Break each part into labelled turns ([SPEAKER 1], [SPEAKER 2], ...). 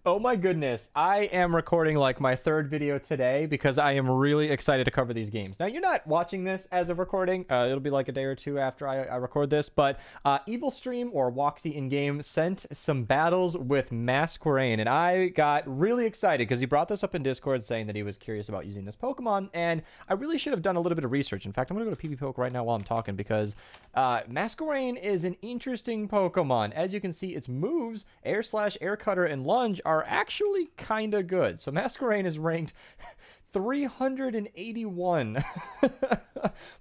[SPEAKER 1] Oh my goodness. I am recording like my third video today because I am really excited to cover these games. Now, you're not watching this as of recording. It'll be like a day or two after I record this. But Evil Stream or Woxy in game sent some battles with MASQUERAIN. And I got really excited because he brought this up in Discord saying that he was curious about using this Pokemon. And I really should have done a little bit of research. In fact, I'm going to go to PvPoke right now while I'm talking because MASQUERAIN is an interesting Pokemon. As you can see, its moves, Air Slash, Air Cutter, and Lunge are actually kind of good. So MASQUERAIN is ranked 381,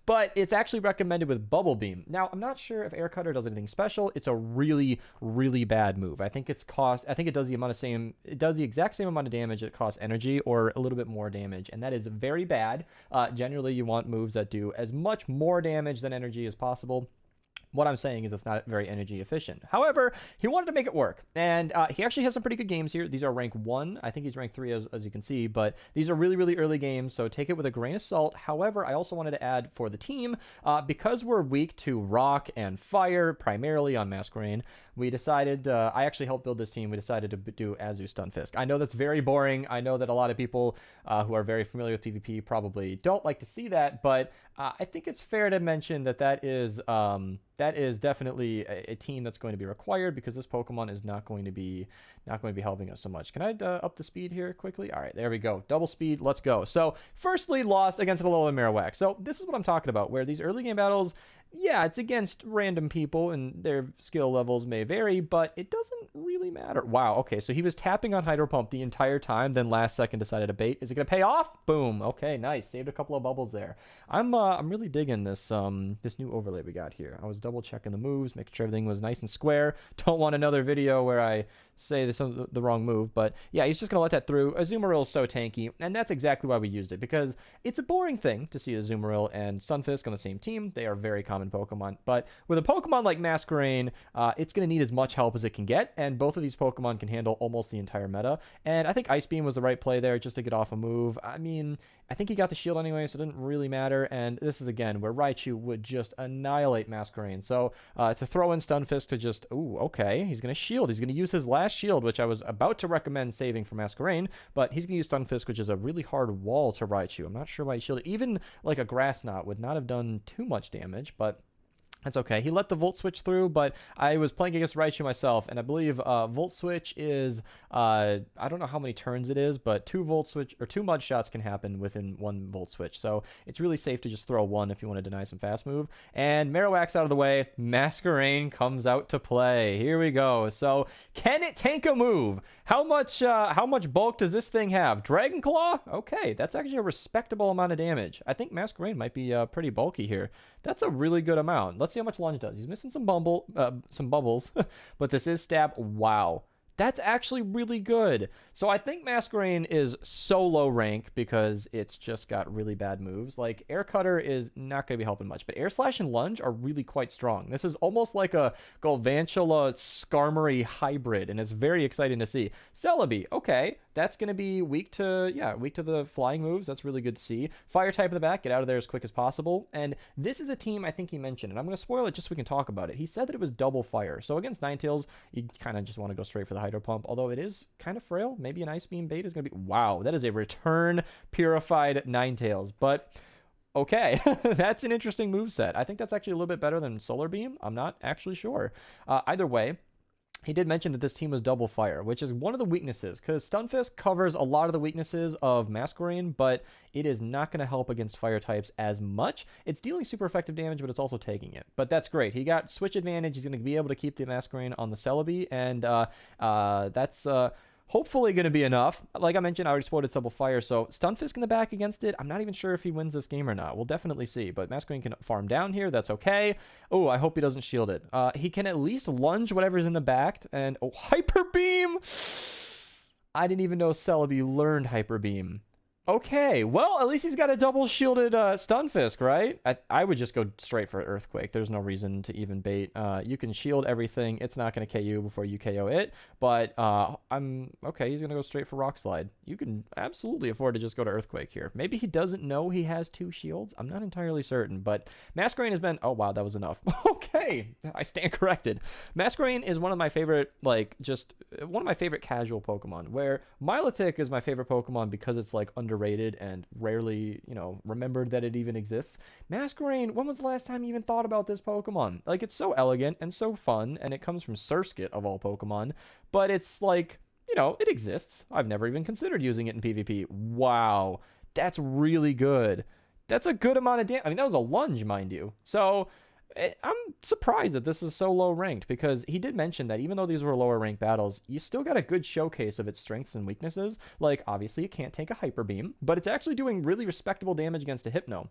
[SPEAKER 1] but it's actually recommended with Bubble Beam. Now, I'm not sure if Air Cutter does anything special. It's a really, really bad move. I think it does the exact same amount of damage it costs energy, or a little bit more damage, and that is very bad. Generally, you want moves that do as much more damage than energy as possible. What I'm saying is it's not very energy efficient. However, he wanted to make it work, and he actually has some pretty good games here. These are rank 1. I think he's rank 3 as you can see, but these are really, really early games, so take it with a grain of salt. However, I also wanted to add for the team, because we're weak to rock and fire, primarily on MASQUERAIN, we decided, I actually helped build this team, we decided to do Azu Stunfisk. I know that's very boring. I know that a lot of people who are very familiar with PvP probably don't like to see that, but I think it's fair to mention that that is definitely a team that's going to be required because this Pokemon is not going to be helping us so much. Can I up the speed here quickly? All right, there we go. Double speed. Let's go. So, firstly, lost against a Alolan Marowak. So, this is what I'm talking about, where these early game battles, yeah, it's against random people and their skill levels may vary, but it doesn't really matter. Wow, okay, so he was tapping on Hydro Pump the entire time, then last second decided to bait. Is it going to pay off? Boom. Okay, nice. Saved a couple of bubbles there. I'm really digging this new overlay we got here. I was double checking the moves, making sure everything was nice and square. Don't want another video where I say the wrong move, but yeah, he's just going to let that through. Azumarill is so tanky, and that's exactly why we used it, because it's a boring thing to see Azumarill and Stunfisk on the same team. They are very common Pokemon, but with a Pokemon like MASQUERAIN, it's going to need as much help as it can get, and both of these Pokemon can handle almost the entire meta, and I think Ice Beam was the right play there just to get off a move. I mean, I think he got the shield anyway, so it didn't really matter, and this is, again, where Raichu would just annihilate MASQUERAIN. So to throw in Stunfisk to just, ooh, okay, he's going to shield. He's going to use his last shield, which I was about to recommend saving for MASQUERAIN, but he's going to use Stunfisk, which is a really hard wall to Raichu. I'm not sure why he shielded. Even like a Grass Knot would not have done too much damage, but that's okay. He let the Volt Switch through, but I was playing against Raichu myself, and I believe Volt Switch is, I don't know how many turns it is, but 2 Mud Shots can happen within 1 Volt Switch. So it's really safe to just throw 1 if you want to deny some fast move. And Marowak's out of the way. MASQUERAIN comes out to play. Here we go. So can it tank a move? How much bulk does this thing have? Dragon Claw? Okay, that's actually a respectable amount of damage. I think MASQUERAIN might be pretty bulky here. That's a really good amount. Let's see how much Lunge does. He's missing some bubbles, but this is stab. Wow. That's actually really good. So I think MASQUERAIN is so low rank because it's just got really bad moves. Like, Air Cutter is not going to be helping much, but Air Slash and Lunge are really quite strong. This is almost like a Galvantula Skarmory hybrid, and it's very exciting to see. Celebi, okay, that's going to be weak to the flying moves. That's really good to see. Fire type in the back, get out of there as quick as possible. And this is a team I think he mentioned, and I'm going to spoil it just so we can talk about it. He said that it was double fire. So against Ninetales, you kind of just want to go straight for the Hydro Pump, although it is kind of frail. Maybe an Ice Beam bait is going to be... Wow, that is a return purified Ninetales. But, okay, that's an interesting moveset. I think that's actually a little bit better than Solar Beam. I'm not actually sure. Either way, he did mention that this team was double fire, which is one of the weaknesses, because Stunfisk covers a lot of the weaknesses of MASQUERAIN, but it is not going to help against fire types as much. It's dealing super effective damage, but it's also taking it. But that's great. He got switch advantage. He's going to be able to keep the MASQUERAIN on the Celebi, and that's... hopefully going to be enough. Like I mentioned, I already spotted double fire, so Stunfisk in the back against it. I'm not even sure if he wins this game or not. We'll definitely see, but MASQUERAIN can farm down here. That's okay. Oh, I hope he doesn't shield it. He can at least lunge whatever's in the back, and oh, Hyper Beam! I didn't even know Celebi learned Hyper Beam. Okay, well, at least he's got a double shielded Stunfisk, right? I would just go straight for Earthquake. There's no reason to even bait. You can shield everything. It's not going to KO before you KO it. But I'm okay. He's going to go straight for Rock Slide. You can absolutely afford to just go to Earthquake here. Maybe he doesn't know he has 2 shields. I'm not entirely certain. But Masquerain has been... Oh, wow, that was enough. Okay, I stand corrected. Masquerain is one of my favorite, like, just one of my favorite casual Pokemon, where Milotic is my favorite Pokemon because it's, like, underrated and rarely, you know, remembered that it even exists. Masquerain, when was the last time you even thought about this Pokemon? Like, it's so elegant and so fun, and it comes from Surskit of all Pokemon, but it's like, you know, it exists. I've never even considered using it in PvP. Wow, that's really good. That's a good amount of damage. I mean, that was a lunge, mind you. So I'm surprised that this is so low ranked, because he did mention that even though these were lower ranked battles, you still got a good showcase of its strengths and weaknesses. Like, obviously it can't take a Hyper Beam, but it's actually doing really respectable damage against a Hypno.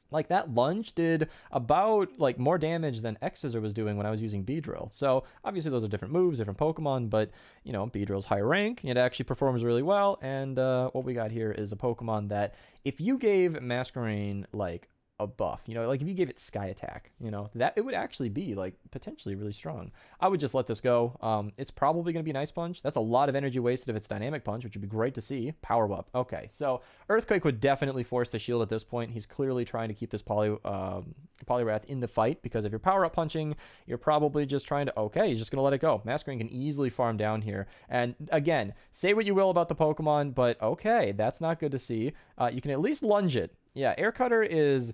[SPEAKER 1] Like, that lunge did about, like, more damage than X-Scissor was doing when I was using Beedrill. So, obviously those are different moves, different Pokemon, but, you know, Beedrill's higher rank, it actually performs really well, and what we got here is a Pokemon that, if you gave Masquerain, like, a buff, you know, like if you gave it Sky Attack, you know, that it would actually be like potentially really strong. I would just let this go. It's probably going to be an Ice Punch. That's a lot of energy wasted if it's Dynamic Punch, which would be great to see. Power Up. Okay, so Earthquake would definitely force the shield at this point. He's clearly trying to keep this Poliwrath in the fight, because if you're Power Up punching, you're probably just trying to, okay, he's just going to let it go. Masquerain can easily farm down here. And again, say what you will about the Pokemon, but okay, that's not good to see. You can at least lunge it. Yeah, Air Cutter is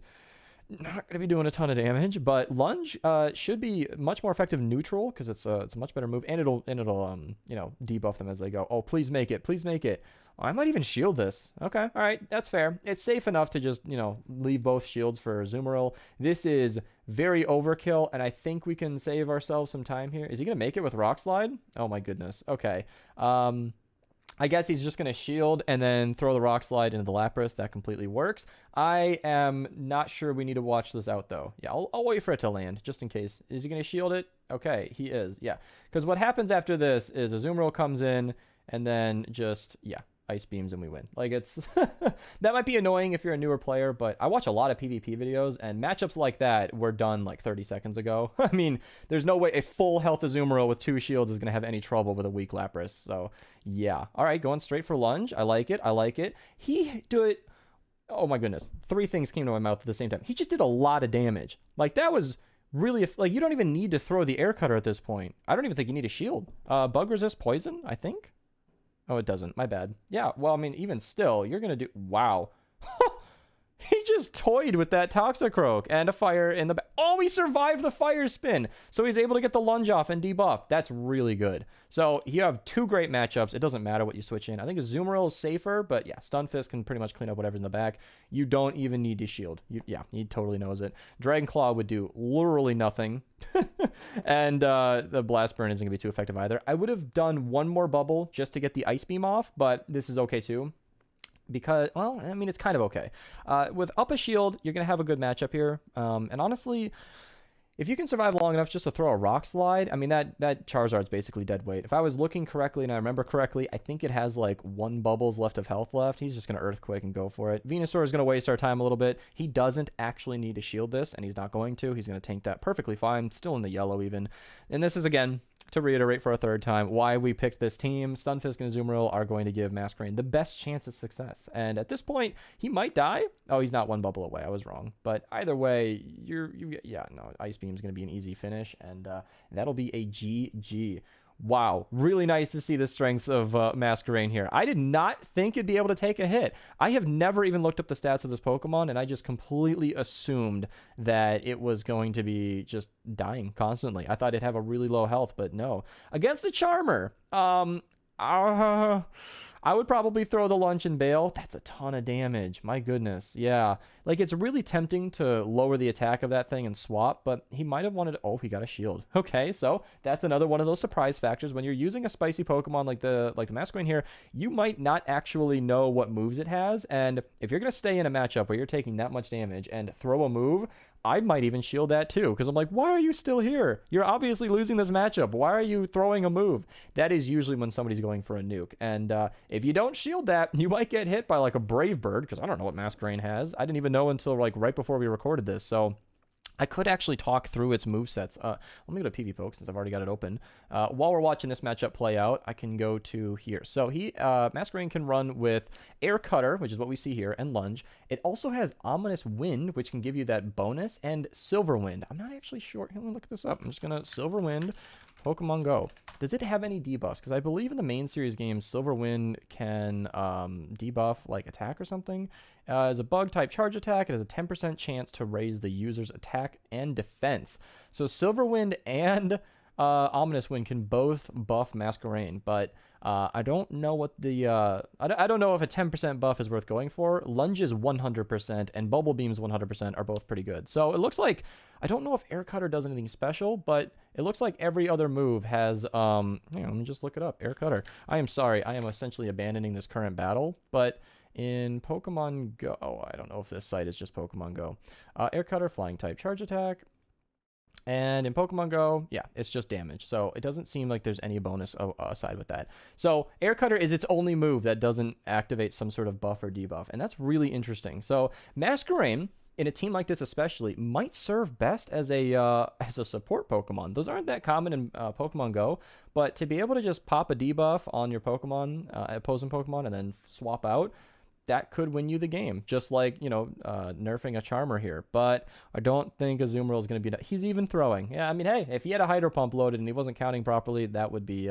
[SPEAKER 1] not going to be doing a ton of damage, but Lunge should be much more effective neutral, because it's a much better move, and it'll you know, debuff them as they go. Oh, please make it, please make it. Oh, I might even shield this. Okay, all right, that's fair. It's safe enough to just, you know, leave both shields for Azumarill. This is very overkill, and I think we can save ourselves some time here. Is he going to make it with Rock Slide? Oh my goodness. Okay. I guess he's just going to shield and then throw the Rock Slide into the Lapras. That completely works. I am not sure we need to watch this out, though. Yeah, I'll wait for it to land, just in case. Is he going to shield it? Okay, he is. Yeah, because what happens after this is Azumarill comes in and then just, yeah, Ice Beams and we win. Like, it's that might be annoying if you're a newer player, but I watch a lot of PvP videos, and matchups like that were done like 30 seconds ago. I mean, there's no way a full health Azumarill with 2 shields is going to have any trouble with a weak Lapras. So yeah, all right, going straight for lunge. I like it. I like it. He did, oh my goodness, 3 things came to my mouth at the same time. He just did a lot of damage. Like, that was really, like, you don't even need to throw the Air Cutter at this point. I don't even think you need a shield. Bug resist poison, I think. Oh, it doesn't. My bad. Yeah, well, I mean, even still, you're going to do... Wow. He just toyed with that Toxicroak and a fire in the back. Oh, he survived the fire spin. So he's able to get the lunge off and debuff. That's really good. So you have 2 great matchups. It doesn't matter what you switch in. I think Azumarill is safer, but yeah, Stunfisk can pretty much clean up whatever's in the back. You don't even need to shield. Yeah, he totally knows it. Dragon Claw would do literally nothing. And the Blast Burn isn't going to be too effective either. I would have done 1 more bubble just to get the Ice Beam off, but this is okay too. Because, well, I mean, it's kind of okay. With up a shield, you're going to have a good matchup here. And honestly, if you can survive long enough just to throw a Rock Slide, I mean, that Charizard's basically dead weight. If I was looking correctly and I remember correctly, I think it has like 1 bubbles left of health left. He's just going to Earthquake and go for it. Venusaur is going to waste our time a little bit. He doesn't actually need to shield this, and he's not going to. He's going to tank that perfectly fine. Still in the yellow even. And this is, again, to reiterate for a 3rd time, why we picked this team. Stunfisk and Azumarill are going to give Masquerain the best chance of success. And at this point, he might die. Oh, he's not 1 bubble away. I was wrong. But either way, yeah, no, Ice Beam is going to be an easy finish, and that'll be a GG. Wow, really nice to see the strengths of Masquerain here. I did not think it'd be able to take a hit. I have never even looked up the stats of this Pokemon, and I just completely assumed that it was going to be just dying constantly. I thought it'd have a really low health, but no. Against the Charmer, I would probably throw the lunge and bail. That's a ton of damage. My goodness. Yeah. Like, it's really tempting to lower the attack of that thing and swap, but he might have wanted... Oh, he got a shield. Okay, so that's another one of those surprise factors. When you're using a spicy Pokemon like the Masquerain here, you might not actually know what moves it has, and if you're going to stay in a matchup where you're taking that much damage and throw a move, I might even shield that too, because I'm like, why are you still here? You're obviously losing this matchup. Why are you throwing a move? That is usually when somebody's going for a nuke. And if you don't shield that, you might get hit by like a Brave Bird, because I don't know what MASQUERAIN has. I didn't even know until like right before we recorded this. So I could actually talk through its movesets. Let me go to PvPoke since I've already got it open. While we're watching this matchup play out, I can go to here. So MASQUERAIN can run with Air Cutter, which is what we see here, and Lunge. It also has Ominous Wind, which can give you that bonus, and Silver Wind. I'm not actually sure. Let me look this up. I'm just going to Silver Wind, Pokemon Go. Does it have any debuffs? Because I believe in the main series games, Silver Wind can debuff like attack or something. As a bug type charge attack, it has a 10% chance to raise the user's attack and defense. So Silver Wind and Ominous Wind can both buff MASQUERAIN, but I don't know what the I don't know if a 10% buff is worth going for. Lunge is 100% and Bubble Beams 100% are both pretty good. So it looks like, I don't know if Air Cutter does anything special, but it looks like every other move has let me just look it up. Air Cutter. I am sorry, I am essentially abandoning this current battle, but in Pokemon Go, I don't know if this site is just Pokemon Go. Air Cutter, Flying type charge attack. And in Pokemon Go, yeah, it's just damage. So it doesn't seem like there's any bonus aside with that. So Air Cutter is its only move that doesn't activate some sort of buff or debuff. And that's really interesting. So MASQUERAIN, in a team like this especially, might serve best as a support Pokemon. Those aren't that common in Pokemon Go, but to be able to just pop a debuff on your Pokemon, opposing Pokemon, and then swap out, that could win you the game, just like, nerfing a Charmer here. But I don't think Azumarill is going to be... He's even throwing. Yeah, I mean, hey, if he had a Hydro Pump loaded and he wasn't counting properly, that would be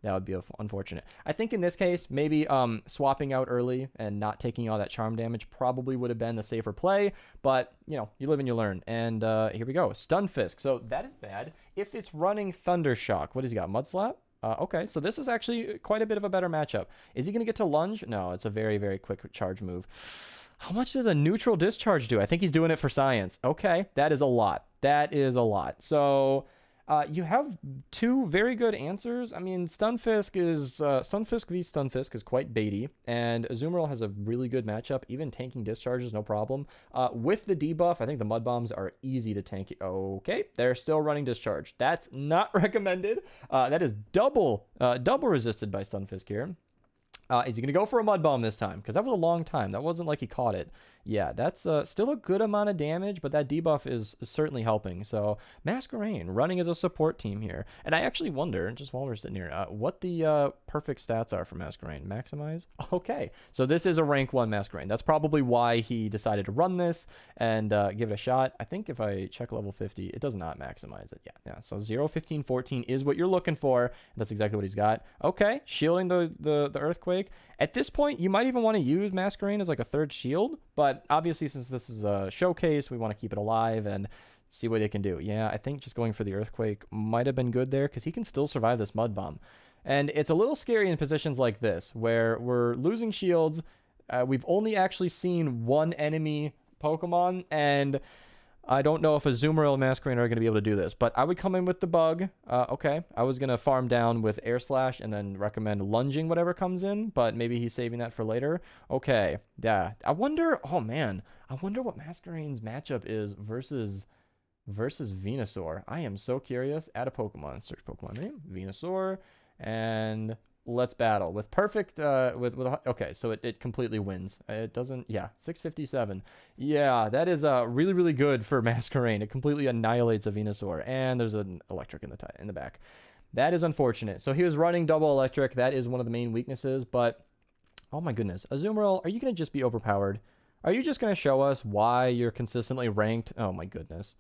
[SPEAKER 1] unfortunate. I think in this case, maybe swapping out early and not taking all that charm damage probably would have been the safer play. But, you live and you learn. And here we go. Stunfisk. So that is bad. If it's running Thunder Shock, what has he got? Mud Slap? Okay, so this is actually quite a bit of a better matchup. Is he going to get to Lunge? No, it's a very, very quick charge move. How much does a neutral discharge do? I think he's doing it for science. Okay, that is a lot. That is a lot. So you have two very good answers. I mean, Stunfisk v Stunfisk is quite baity, and Azumarill has a really good matchup, even tanking discharges, no problem. With the debuff, I think the Mud Bombs are easy to tank. Okay, they're still running discharge. That's not recommended. That is double resisted by Stunfisk here. Is he going to go for a Mud Bomb this time? Because that was a long time. That wasn't like he caught it. Yeah, that's still a good amount of damage, but that debuff is certainly helping. So MASQUERAIN running as a support team here. And I actually wonder, just while we're sitting here, what the perfect stats are for MASQUERAIN. Maximize? Okay, so this is a rank 1 MASQUERAIN. That's probably why he decided to run this and give it a shot. I think if I check level 50, it does not maximize it. Yeah. So 0, 15, 14 is what you're looking for. That's exactly what he's got. Okay, shielding the Earthquake. At this point, you might even want to use MASQUERAIN as like a third shield, but obviously since this is a showcase, we want to keep it alive and see what it can do. Yeah, I think just going for the Earthquake might have been good there because he can still survive this Mud Bomb. And it's a little scary in positions like this where we're losing shields. We've only actually seen one enemy Pokemon, and I don't know if Azumarill and MASQUERAIN are going to be able to do this, but I would come in with the bug. Okay, I was going to farm down with Air Slash and then recommend lunging whatever comes in, but maybe he's saving that for later. Okay, yeah. I wonder what MASQUERAIN's matchup is versus Venusaur. I am so curious. Add a Pokemon. Search Pokemon name. Venusaur. And let's battle with perfect okay, so it completely wins. It doesn't. Yeah, 657. Yeah, that is really, really good for MASQUERAIN. It completely annihilates a Venusaur, and there's an electric in the back. That is unfortunate. So he was running double electric. That is one of the main weaknesses, but oh my goodness, Azumarill, are you going to just be overpowered? Are you just going to show us why you're consistently ranked? Oh my goodness.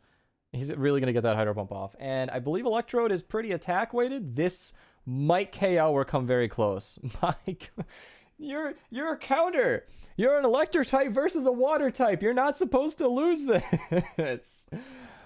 [SPEAKER 1] He's really going to get that Hydro Pump off. And I believe Electrode is pretty attack weighted. This might KO or come very close. Mike, you're a counter. You're an electric type versus a water type. You're not supposed to lose this.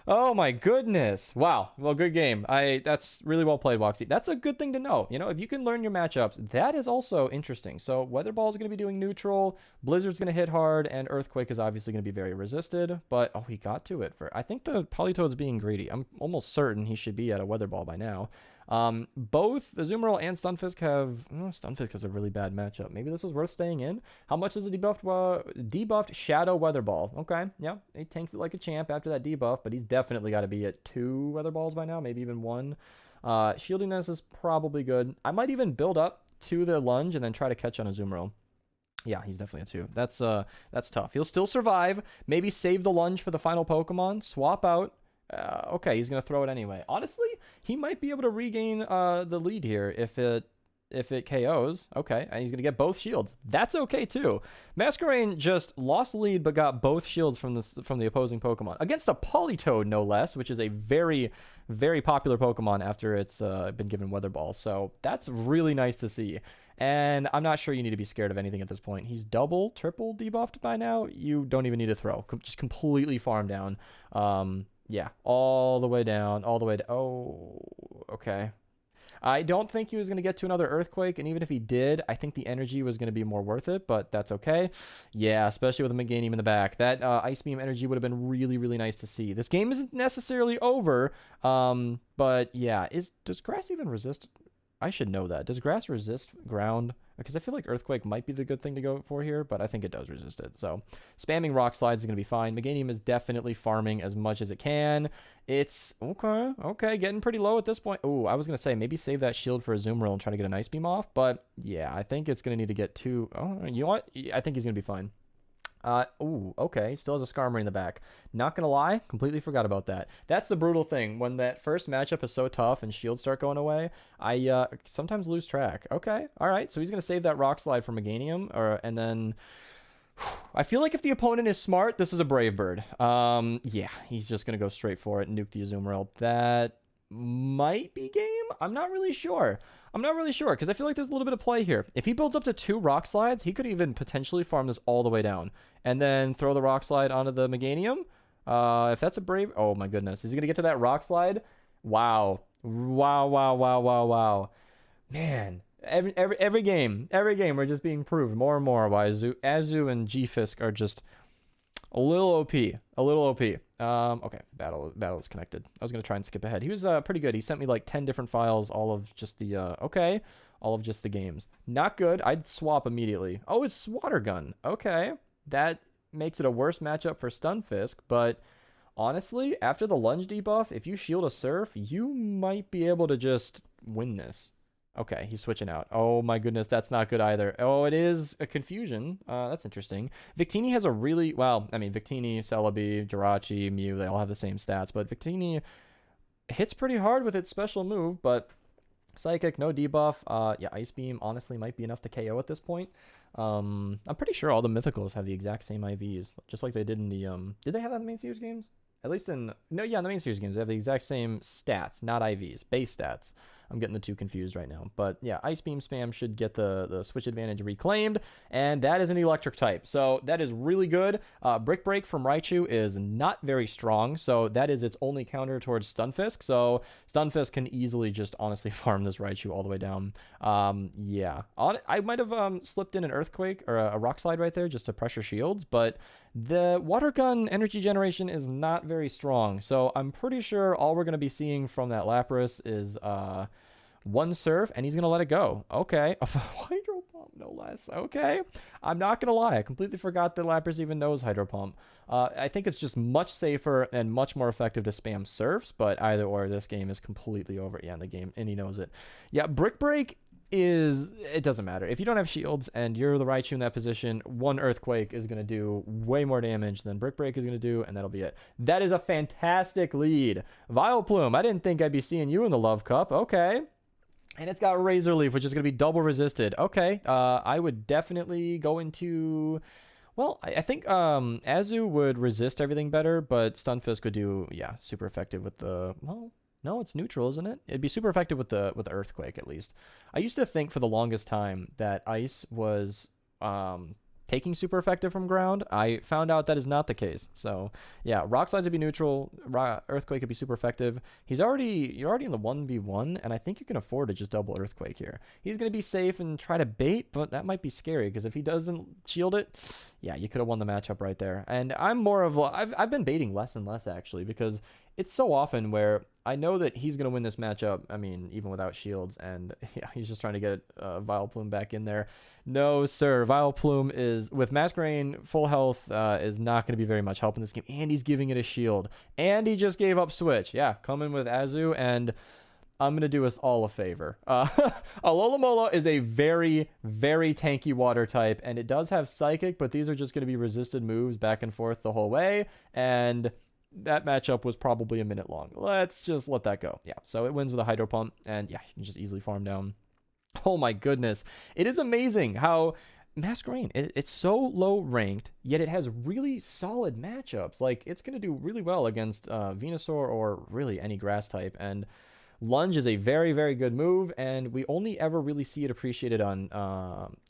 [SPEAKER 1] Oh my goodness. Wow. Well, good game. That's really well played, Woxy. That's a good thing to know. If you can learn your matchups, that is also interesting. So Weather Ball is going to be doing neutral, Blizzard's going to hit hard, and Earthquake is obviously going to be very resisted. But he got to it I think the Politoed's being greedy. I'm almost certain he should be at a Weather Ball by now. Both Azumarill and Stunfisk have... Stunfisk has a really bad matchup. Maybe this is worth staying in. How much is a debuffed Shadow Weather Ball? Okay, yeah. He tanks it like a champ after that debuff, but he's definitely got to be at 2 Weather Balls by now, maybe even 1. Shielding this is probably good. I might even build up to the lunge and then try to catch on Azumarill. Yeah, he's definitely a 2. That's tough. He'll still survive. Maybe save the lunge for the final Pokemon. Swap out. Okay, he's going to throw it anyway. Honestly, he might be able to regain the lead here if it KOs. Okay, and he's going to get both shields. That's okay too. Masquerain just lost the lead but got both shields from the opposing Pokemon. Against a Politoed, no less, which is a very, very popular Pokemon after it's been given Weather Ball. So that's really nice to see. And I'm not sure you need to be scared of anything at this point. He's double, triple debuffed by now. You don't even need to throw. Just completely farm down. Yeah, all the way down, all the way down. Oh, okay. I don't think he was going to get to another Earthquake, and even if he did, I think the energy was going to be more worth it, but that's okay. Yeah, especially with a Meganium in the back. That Ice Beam energy would have been really, really nice to see. This game isn't necessarily over, but yeah. Does Grass even resist? I should know that. Does Grass resist Ground? Because I feel like Earthquake might be the good thing to go for here, but I think it does resist it. So spamming Rock Slides is going to be fine. Meganium is definitely farming as much as it can. It's okay, getting pretty low at this point. Oh, I was going to say maybe save that shield for Azumarill and try to get an Ice Beam off, but yeah, I think it's going to need to get 2. Oh, you know what? I think he's going to be fine. Okay, still has a Skarmory in the back. Not gonna lie, completely forgot about that. That's the brutal thing. When that first matchup is so tough and shields start going away, I sometimes lose track. Okay, alright, so he's gonna save that Rock Slide for Meganium, and then... I feel like if the opponent is smart, this is a Brave Bird. Yeah, he's just gonna go straight for it and nuke the Azumarill. That might be game? I'm not really sure. Because I feel like there's a little bit of play here. If he builds up to 2 Rock Slides, he could even potentially farm this all the way down and then throw the Rock Slide onto the Meganium. If that's a Brave... Oh, my goodness. Is he going to get to that Rock Slide? Wow. Man, every game, we're just being proved more and more why Azu and G-Fisk are just a little OP. Okay, battle is connected. I was going to try and skip ahead. He was pretty good. He sent me like 10 different files, all of just the games. Not good. I'd swap immediately. Oh, it's Water Gun. Okay, that makes it a worse matchup for Stunfisk, but honestly, after the lunge debuff, if you shield a Surf, you might be able to just win this. Okay, he's switching out. Oh my goodness, that's not good either. Oh, it is a confusion. That's interesting. Victini has a really... Well, I mean, Victini, Celebi, Jirachi, Mew, they all have the same stats, but Victini hits pretty hard with its special move, but Psychic, no debuff. Yeah, Ice Beam honestly might be enough to KO at this point. I'm pretty sure all the Mythicals have the exact same IVs, just like they did in the... Did they have that in the main series games? At least in... No, yeah, in the main series games, they have the exact same stats, not IVs, base stats. I'm getting the two confused right now. But yeah, Ice Beam spam should get the switch advantage reclaimed, and that is an electric type. So that is really good. Brick Break from Raichu is not very strong, so that is its only counter towards Stunfisk. So Stunfisk can easily just honestly farm this Raichu all the way down. Yeah. I might have slipped in an Earthquake or a Rock Slide right there just to pressure shields, but the Water Gun energy generation is not very strong. So I'm pretty sure all we're going to be seeing from that Lapras is... one Surf, and he's going to let it go. Okay. Hydro Pump, no less. Okay. I'm not going to lie. I completely forgot that Lapras even knows Hydro Pump. I think it's just much safer and much more effective to spam Surfs, but either or, this game is completely over. Yeah, in the game, and he knows it. Yeah, Brick Break is... It doesn't matter. If you don't have shields and you're the Raichu in that position, one Earthquake is going to do way more damage than Brick Break is going to do, and that'll be it. That is a fantastic lead. Vileplume, I didn't think I'd be seeing you in the Love Cup. Okay. And it's got Razor Leaf, which is going to be double resisted. Okay, I would definitely go into... Well, I think Azu would resist everything better, but Stunfisk would do, yeah, super effective with the... Well, no, it's neutral, isn't it? It'd be super effective with the Earthquake, at least. I used to think for the longest time that Ice was... taking super effective from ground. I found out that is not the case. So yeah, Rock Slides would be neutral. Earthquake could be super effective. You're already in the 1v1, and I think you can afford to just double Earthquake here. He's going to be safe and try to bait, but that might be scary because if he doesn't shield it, yeah, you could have won the matchup right there. And I'm more of I've been baiting less and less actually, because it's so often where I know that he's going to win this matchup. I mean, even without shields. And yeah, he's just trying to get Vileplume back in there. No, sir. Vileplume is, with Masquerain full health, is not going to be very much help in this game. And he's giving it a shield. And he just gave up Switch. Yeah, coming with Azu, and I'm going to do us all a favor. Alola is a very, very tanky water type, and it does have Psychic, but these are just going to be resisted moves back and forth the whole way, and that matchup was probably a minute long. Let's just let that go. Yeah, so it wins with a Hydro Pump, and yeah, you can just easily farm down. Oh my goodness. It is amazing how Masquerain, it's so low ranked, yet it has really solid matchups. Like, it's going to do really well against Venusaur or really any grass type, and Lunge is a very, very good move, and we only ever really see it appreciated on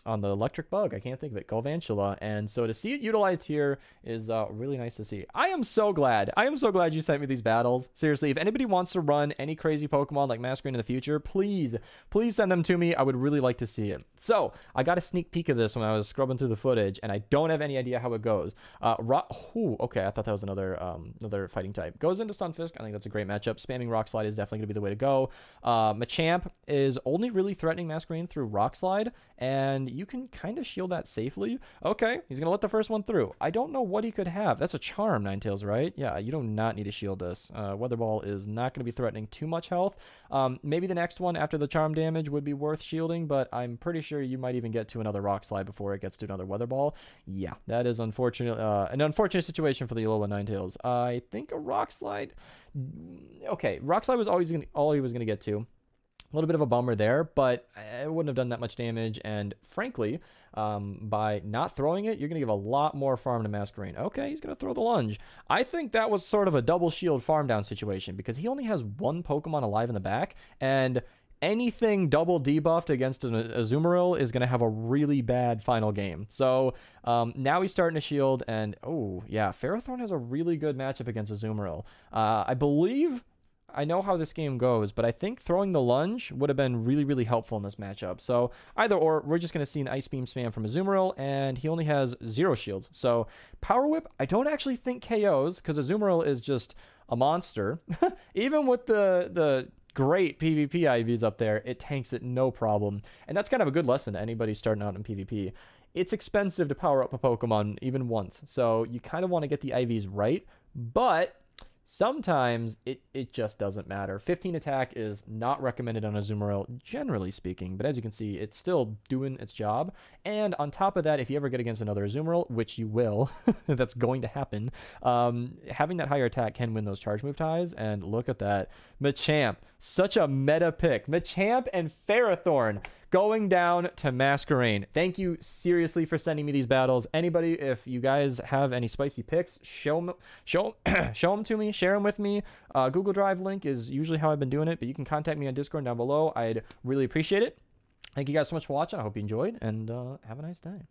[SPEAKER 1] the Electric Bug. I can't think of it, Galvantula, and so to see it utilized here is really nice to see. I am so glad you sent me these battles. Seriously, if anybody wants to run any crazy Pokemon like Masquerain in the future, please send them to me. I would really like to see it. So I got a sneak peek of this when I was scrubbing through the footage, and I don't have any idea how it goes. Okay, I thought that was another fighting type. Goes into Stunfisk. I think that's a great matchup. Spamming Rock Slide is definitely going to be the way to go. Machamp is only really threatening Masquerain through Rock Slide, and you can kind of shield that safely. Okay, he's gonna let the first one through. I don't know what he could have. That's a Charm, Ninetales, right? Yeah, you do not need to shield this. Weather Ball is not going to be threatening too much health. Maybe the next one after the Charm damage would be worth shielding, but I'm pretty sure you might even get to another Rock Slide before it gets to another Weather Ball. Yeah, that is unfortunate. An unfortunate situation for the Alola Ninetales. I think a Rock Slide. Okay, Rock Slide was always all he was gonna get to. A little bit of a bummer there, but it wouldn't have done that much damage. And frankly, by not throwing it, you're going to give a lot more farm to Masquerain. Okay, he's going to throw the Lunge. I think that was sort of a double shield farm down situation because he only has one Pokemon alive in the back, and anything double debuffed against an Azumarill is going to have a really bad final game. So now he's starting to shield, and oh yeah, Ferrothorn has a really good matchup against Azumarill. I know how this game goes, but I think throwing the Lunge would have been really, really helpful in this matchup. So either or, we're just going to see an Ice Beam spam from Azumarill, and he only has 0 shields. So Power Whip, I don't actually think KOs, because Azumarill is just a monster. Even with the great PvP IVs up there, it tanks it no problem. And that's kind of a good lesson to anybody starting out in PvP. It's expensive to power up a Pokemon even once, so you kind of want to get the IVs right, but sometimes it just doesn't matter. 15 attack is not recommended on Azumarill, generally speaking, but as you can see, it's still doing its job. And on top of that, if you ever get against another Azumarill, which you will, that's going to happen, having that higher attack can win those charge move ties. And look at that. Machamp, such a meta pick. Machamp and Ferrothorn going down to Masquerain. Thank you seriously for sending me these battles. Anybody, if you guys have any spicy picks, show them to me, share them with me. Google Drive link is usually how I've been doing it, but you can contact me on Discord down below. I'd really appreciate it. Thank you guys so much for watching. I hope you enjoyed, and have a nice day.